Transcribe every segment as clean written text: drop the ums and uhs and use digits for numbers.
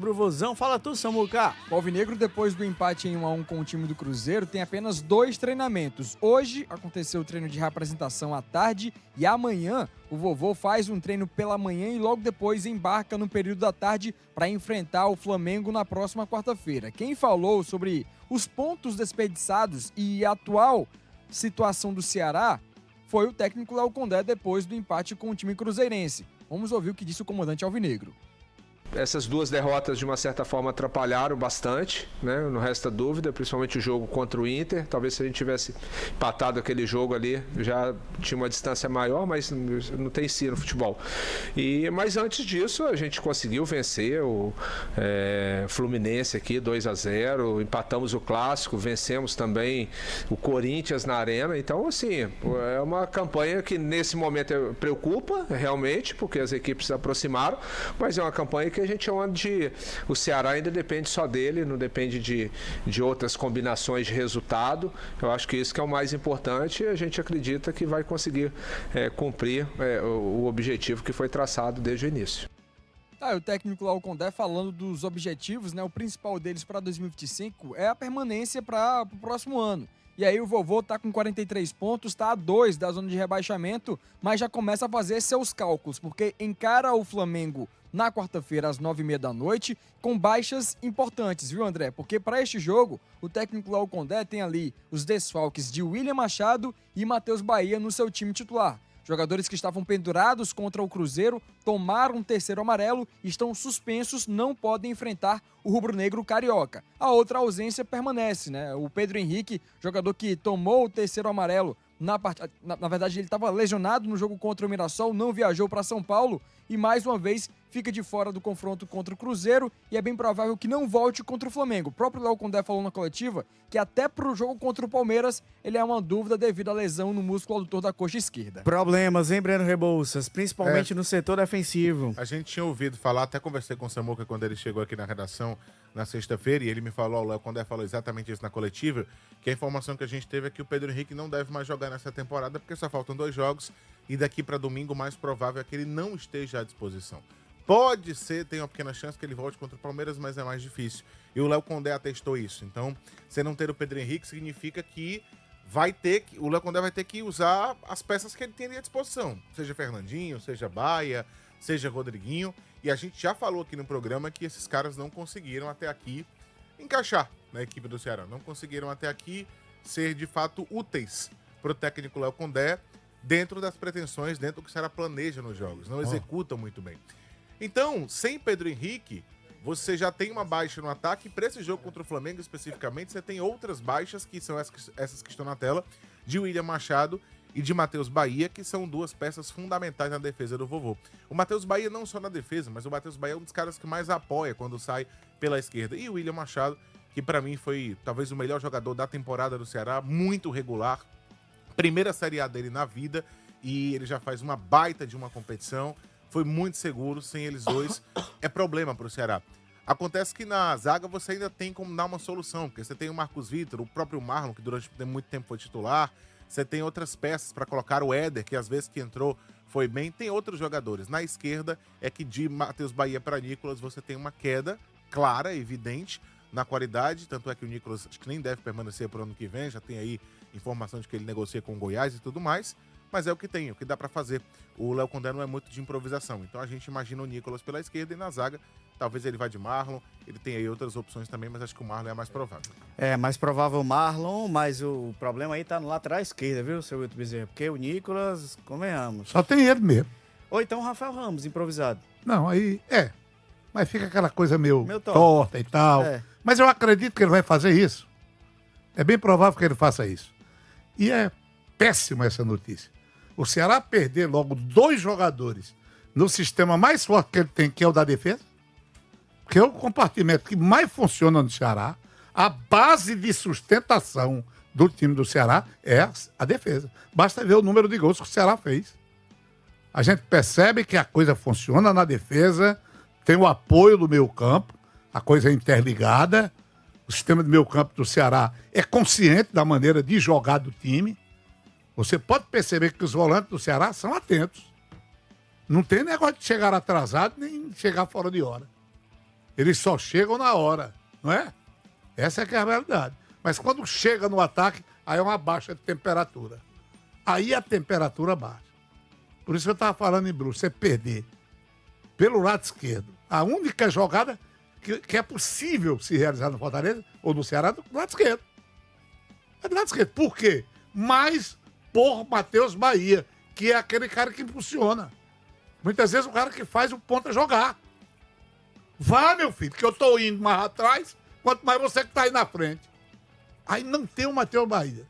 Pro Vozão, fala tu, Samuca. O Alvinegro, depois do empate em 1-1 com o time do Cruzeiro, tem apenas 2 treinamentos. Hoje aconteceu o treino de reapresentação à tarde e amanhã o vovô faz um treino pela manhã e logo depois embarca no período da tarde para enfrentar o Flamengo na próxima quarta-feira. Quem falou sobre os pontos desperdiçados e a atual situação do Ceará foi o técnico Léo Condé depois do empate com o time cruzeirense. Vamos ouvir o que disse o comandante Alvinegro. Essas duas derrotas, de uma certa forma, atrapalharam bastante, né? Não resta dúvida, principalmente o jogo contra o Inter. Talvez se a gente tivesse empatado aquele jogo ali, já tinha uma distância maior, mas não tem si no futebol. Mas antes disso, a gente conseguiu vencer o Fluminense aqui, 2-0, empatamos o Clássico, vencemos também o Corinthians na Arena. Então, assim, é uma campanha que nesse momento preocupa, realmente, porque as equipes se aproximaram, mas é uma campanha que a gente onde o Ceará ainda depende só dele, não depende de outras combinações de resultado. Eu acho que isso que é o mais importante e a gente acredita que vai conseguir cumprir o objetivo que foi traçado desde o início. O técnico Léo Condé falando dos objetivos, né? O principal deles para 2025 é a permanência para o próximo ano. E aí o vovô tá com 43 pontos, tá a 2 da zona de rebaixamento, mas já começa a fazer seus cálculos, porque encara o Flamengo na quarta-feira às 9h30 da noite, com baixas importantes, viu, André? Porque para este jogo, o técnico Léo Condé tem ali os desfalques de William Machado e Matheus Bahia no seu time titular. Jogadores que estavam pendurados contra o Cruzeiro tomaram um terceiro amarelo e estão suspensos, não podem enfrentar o rubro-negro carioca. A outra ausência permanece, né? O Pedro Henrique, jogador que tomou o terceiro amarelo na verdade ele estava lesionado no jogo contra o Mirassol, não viajou para São Paulo e mais uma vez fica de fora do confronto contra o Cruzeiro e é bem provável que não volte contra o Flamengo. O próprio Léo Condé falou na coletiva que até pro jogo contra o Palmeiras ele é uma dúvida devido à lesão no músculo adutor da coxa esquerda. Problemas, hein, Breno Rebouças? Principalmente no setor defensivo. A gente tinha ouvido falar, até conversei com o Samuca quando ele chegou aqui na redação na sexta-feira, e ele me falou, o Léo Condé falou exatamente isso na coletiva, que a informação que a gente teve é que o Pedro Henrique não deve mais jogar nessa temporada, porque só faltam 2 jogos, e daqui para domingo o mais provável é que ele não esteja à disposição. Pode ser, tem uma pequena chance que ele volte contra o Palmeiras, mas é mais difícil. E o Léo Condé atestou isso. Então, você não ter o Pedro Henrique significa que o Léo Condé vai ter que usar as peças que ele tem à disposição. Seja Fernandinho, seja Baia, seja Rodriguinho. E a gente já falou aqui no programa que esses caras não conseguiram até aqui encaixar na equipe do Ceará. Não conseguiram até aqui ser, de fato, úteis para o técnico Léo Condé dentro das pretensões, dentro do que o Ceará planeja nos jogos. Não executam muito bem. Então, sem Pedro Henrique, você já tem uma baixa no ataque. Para esse jogo contra o Flamengo, especificamente, você tem outras baixas, que são essas que estão na tela, de William Machado e de Matheus Bahia, que são 2 peças fundamentais na defesa do vovô. O Matheus Bahia não só na defesa, mas o Matheus Bahia é um dos caras que mais apoia quando sai pela esquerda. E o William Machado, que para mim foi talvez o melhor jogador da temporada do Ceará, muito regular. Primeira Série A dele na vida, e ele já faz uma baita de uma competição. Foi muito seguro, sem eles dois é problema para o Ceará. Acontece que na zaga você ainda tem como dar uma solução, porque você tem o Marcos Vitor, o próprio Marlon, que durante muito tempo foi titular, você tem outras peças para colocar, o Éder, que às vezes que entrou foi bem, tem outros jogadores. Na esquerda é que de Matheus Bahia para Nicolas você tem uma queda clara, evidente, na qualidade, tanto é que o Nicolas acho que nem deve permanecer para o ano que vem, já tem aí informação de que ele negocia com o Goiás e tudo mais, mas é o que tem, o que dá para fazer. O Léo Condé não é muito de improvisação, então a gente imagina o Nicolas pela esquerda e na zaga, talvez ele vá de Marlon, ele tem aí outras opções também, mas acho que o Marlon é a mais provável. É, mais provável o Marlon, mas o problema aí tá no lateral esquerda, viu, seu Wilton Bezerra? Porque o Nicolas, convenhamos. Só tem ele mesmo. Ou então o Rafael Ramos, improvisado. Não, aí, mas fica aquela coisa meio torta torta e tal. É. Mas eu acredito que ele vai fazer isso. É bem provável que ele faça isso. E é péssima essa notícia. O Ceará perder logo 2 jogadores no sistema mais forte que ele tem, que é o da defesa, que é o compartimento que mais funciona no Ceará, a base de sustentação do time do Ceará é a defesa. Basta ver o número de gols que o Ceará fez. A gente percebe que a coisa funciona na defesa, tem o apoio do meio-campo, a coisa é interligada, o sistema de meio-campo do Ceará é consciente da maneira de jogar do time. Você pode perceber que os volantes do Ceará são atentos. Não tem negócio de chegar atrasado nem chegar fora de hora. Eles só chegam na hora, não é? Essa é que é a realidade. Mas quando chega no ataque, aí é uma baixa de temperatura. Aí a temperatura baixa. Por isso que eu estava falando em Bruxo, você perder pelo lado esquerdo. A única jogada que é possível se realizar no Fortaleza ou no Ceará é do lado esquerdo. É do lado esquerdo. Por quê? Mais por Matheus Bahia, que é aquele cara que impulsiona. Muitas vezes o cara que faz o ponta jogar. Vá, meu filho, que eu tô indo mais atrás, quanto mais você que tá aí na frente. Aí não tem o Matheus Bahia.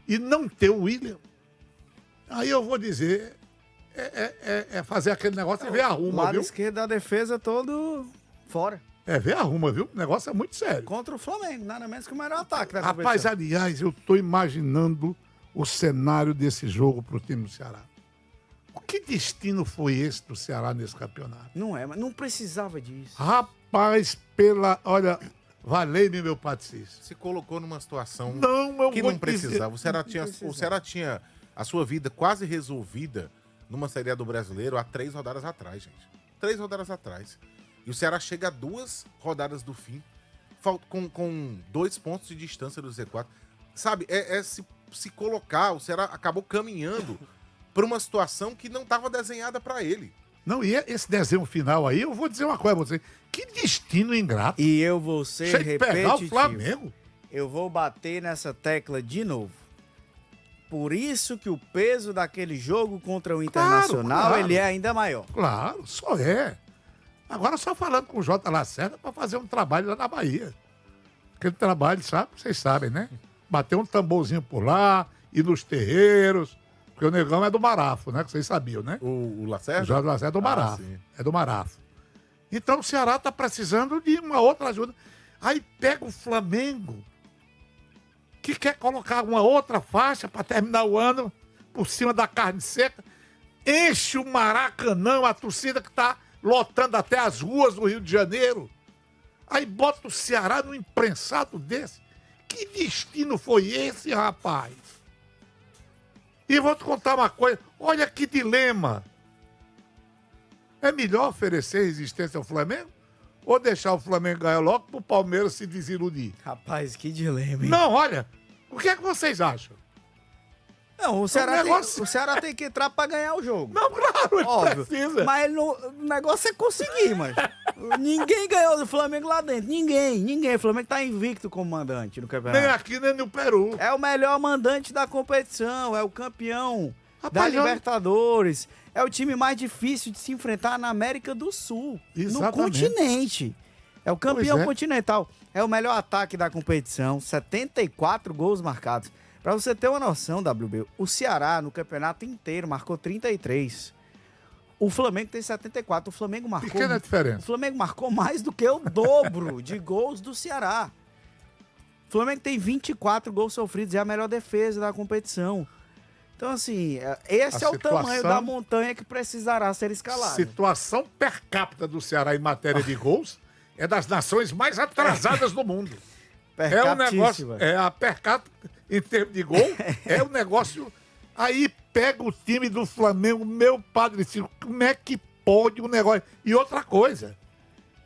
E não ter o William. Aí eu vou dizer, é fazer aquele negócio e ver arruma, O lado viu? esquerdo da defesa todo fora. É, ver arruma, viu? O negócio é muito sério. Contra o Flamengo, nada menos que o melhor ataque da Rapaz, competição. aliás, eu tô imaginando o cenário desse jogo pro time do Ceará. O que destino foi esse do Ceará nesse campeonato? Não é, mas não precisava disso. Rapaz, olha, valei-me, meu Patricis. Se colocou numa situação Não, eu que vou não precisava. O Ceará, Não tinha, precisava. o Ceará tinha a sua vida quase resolvida numa Série A do Brasileiro há 3 rodadas atrás, gente. 3 rodadas atrás. E o Ceará chega a 2 rodadas do fim, com 2 pontos de distância do Z4. Sabe, se colocar, o Ceará acabou caminhando para uma situação que não estava desenhada para ele. Não, e esse desenho final aí, eu vou dizer uma coisa pra você. Que destino ingrato. E eu vou ser Cheio de pegar o repetitivo. Flamengo. Eu vou bater nessa tecla de novo. Por isso que o peso daquele jogo contra o Internacional, claro. ele é ainda maior. Claro, só é. Agora só falando com o Jota Lacerda para fazer um trabalho lá na Bahia. Aquele trabalho, sabe? Vocês sabem, né? Bater um tamborzinho por lá, ir nos terreiros. Porque o Negão é do Marafo, né? Que vocês sabiam, né? O O Lacerda? Jota Lacerda é do Marafo. sim. É do Marafo. Então o Ceará tá precisando de uma outra ajuda. Aí pega o Flamengo, que quer colocar uma outra faixa para terminar o ano por cima da carne seca. Enche o Maracanã, a torcida que tá lotando até as ruas do Rio de Janeiro. Aí bota o Ceará num imprensado desse. Que destino foi esse, rapaz? E vou te contar uma coisa. Olha que dilema. É melhor oferecer resistência ao Flamengo ou deixar o Flamengo ganhar logo pro Palmeiras se desiludir? Rapaz, que dilema, hein? Não, olha. O que é que vocês acham? Não, o Ceará, negócio- o Ceará tem que entrar pra ganhar o jogo. Não, claro, ele Óbvio. precisa. Mas o negócio é conseguir, mas ninguém ganhou do Flamengo lá dentro. Ninguém. O Flamengo tá invicto como mandante no Nem campeonato. aqui, nem no Peru. É o melhor mandante da competição, é o campeão da Rapaz, Libertadores. É o time mais difícil de se enfrentar na América do Sul, no Exatamente. continente. É o campeão Pois é. continental. É o melhor ataque da competição, 74 gols marcados. Pra você ter uma noção, WB, o Ceará no campeonato inteiro marcou 33. O Flamengo tem 74. O Flamengo marcou, Pequena o diferença. Flamengo marcou mais do que o dobro de gols do Ceará. O Flamengo tem 24 gols sofridos, é a melhor defesa da competição. Então, assim, esse A é o tamanho situação- da montanha que precisará ser escalada. Situação per capita do Ceará em matéria de gols é das nações mais atrasadas do mundo. É um negócio, a per capita em termos de gol, é um negócio. Aí pega o time do Flamengo, meu Padre Ciro, como é que pode um negócio? E outra coisa,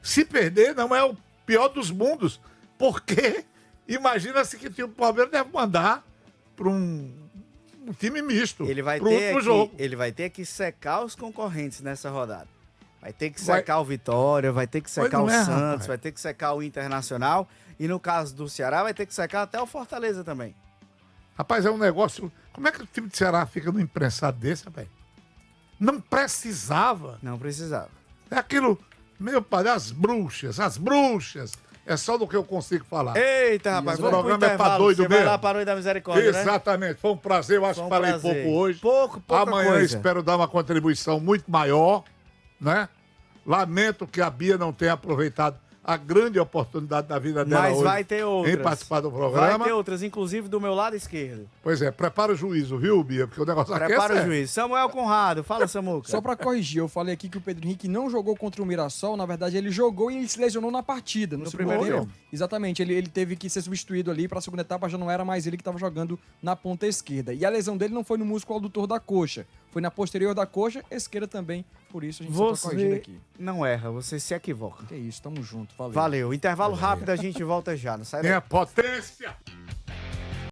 se perder não é o pior dos mundos, porque imagina-se que o time do Palmeiras deve mandar para um time misto. Ele vai, pro ter último que, jogo. ele vai ter que secar os concorrentes nessa rodada. Vai ter que Vai- secar o Vitória, vai ter que secar não o é, Santos, rapaz. vai ter que secar o Internacional. E no caso do Ceará, vai ter que secar até o Fortaleza também. Rapaz, é um negócio. Como é que o time de Ceará fica no imprensado desse, rapaz? Não precisava. Não precisava. É aquilo, meu pai, as bruxas. É só do que eu consigo falar. Eita, rapaz, Esse vamos pro programa é pra intervalo. doido Você vai mesmo. lá para o da Misericórdia, né? Exatamente. Foi um prazer. Eu acho Foi um que falei prazer. pouco hoje. Pouca Amanhã coisa. espero dar uma contribuição muito maior, né? Lamento que a Bia não tenha aproveitado a grande oportunidade da vida dela Mas hoje vai ter outras. em participar do Vai programa. ter outras, inclusive do meu lado esquerdo. Pois é, prepara o juízo, viu, Bia? Porque o negócio aqui Prepara é o sério. juiz. Samuel Conrado, fala, Samuca. Só pra corrigir, eu falei aqui que o Pedro Henrique não jogou contra o Mirassol. Na verdade, ele jogou e ele se lesionou na partida. No segundo primeiro tempo. tempo. Exatamente, ele teve que ser substituído ali pra segunda etapa, já não era mais ele que estava jogando na ponta esquerda. E a lesão dele não foi no músculo adutor da coxa. foi na posterior da coxa, esquerda também, por isso a gente só tá corrigindo Você aqui. não erra, você se equivoca. Que isso, tamo junto, valeu. Valeu. Intervalo rápido, a gente volta já. Não sai Tem daí. a potência.